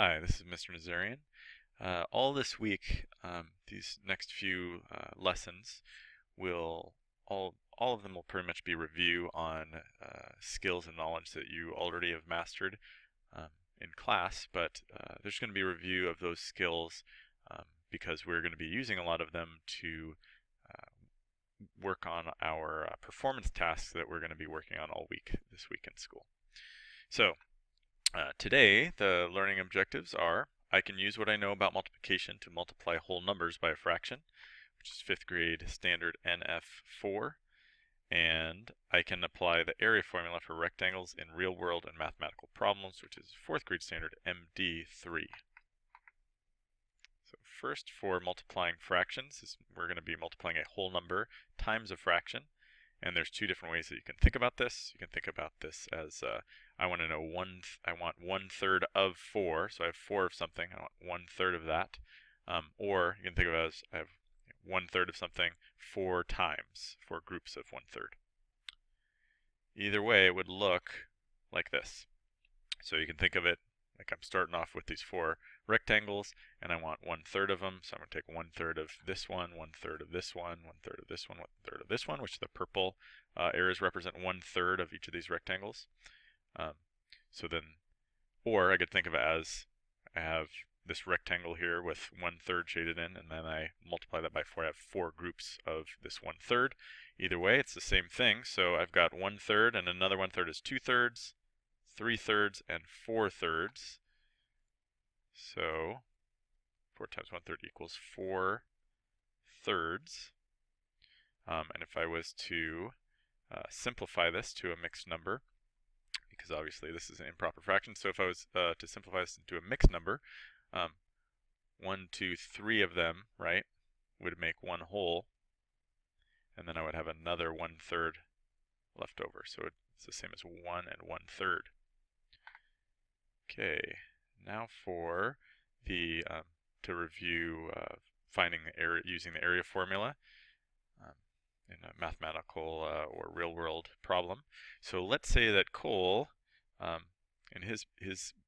Hi, this is Mr. Nazarian. All this week, these next few lessons will all of them will pretty much be review on skills and knowledge that you already have mastered in class, but there's going to be a review of those skills because we're going to be using a lot of them to work on our performance tasks that we're going to be working on all week this week in school. So today, the learning objectives are: I can use what I know about multiplication to multiply whole numbers by a fraction, which is 5th grade standard NF4, and I can apply the area formula for rectangles in real-world and mathematical problems, which is 4th grade standard MD3. So first, for multiplying fractions, we're going to be multiplying a whole number times a fraction. And there's two different ways that you can think about this. You can think about this as I want to know I want 1/3 of 4, so I have 4 of something. I want 1/3 of that. Or you can think of it as I have 1/3 of something 4 times, 4 groups of 1/3. Either way, it would look like this. So you can think of it like I'm starting off with these 4 rectangles, and I want 1/3 of them. So I'm going to take 1/3 of this one, 1/3 of this one, 1/3 of this one, 1/3 of this one, which the purple areas represent 1/3 of each of these rectangles. Or I could think of it as I have this rectangle here with 1/3 shaded in, and then I multiply that by 4. I have 4 groups of this 1/3. Either way, it's the same thing. So I've got 1/3, and another 1/3 is 2/3, 3/3, and 4/3. So 4 times 1/3 equals 4/3. And if I was to simplify this to a mixed number, because obviously this is an improper fraction, so if I was to simplify this into a mixed number, 1, 2, 3 of them, right, would make one whole, and then I would have another 1/3 left over. So it's the same as 1 and 1/3. Okay, now for the to review finding the area using the area formula in a mathematical or real-world problem. So let's say that Cole, in his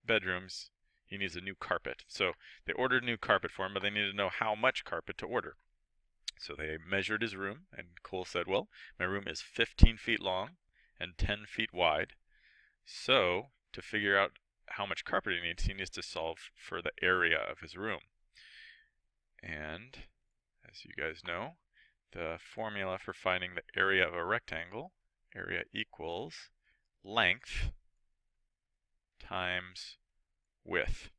bedrooms, he needs a new carpet. So they ordered a new carpet for him, but they needed to know how much carpet to order. So they measured his room, and Cole said, well, my room is 15 feet long and 10 feet wide. So to figure out how much carpet he needs to solve for the area of his room. And as you guys know, the formula for finding the area of a rectangle, area equals length times width.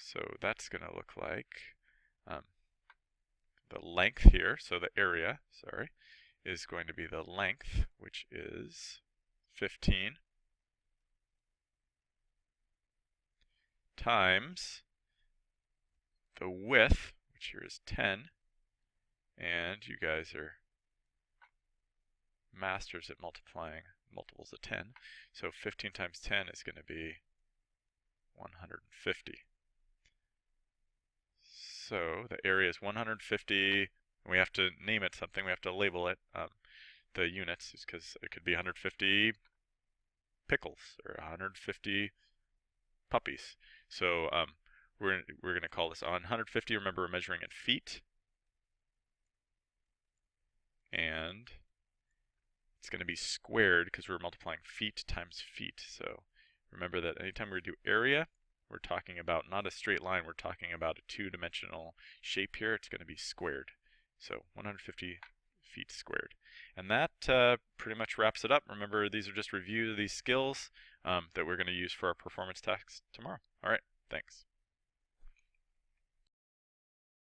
So that's going to look like the length here, so the area, sorry, is going to be the length, which is 15, times the width, which here is 10, and you guys are masters at multiplying multiples of 10, so 15 times 10 is going to be 150. So the area is 150, and we have to name it something, we have to label it. The units is because it could be 150 pickles or 150 puppies. So we're going to call this on 150. Remember, we're measuring in feet, and it's going to be squared because we're multiplying feet times feet. So remember that anytime we do area, we're talking about not a straight line, we're talking about a two-dimensional shape here. It's going to be squared. So 150 feet squared. And that pretty much wraps it up. Remember, these are just reviews of these skills that we're going to use for our performance tasks tomorrow. All right, thanks.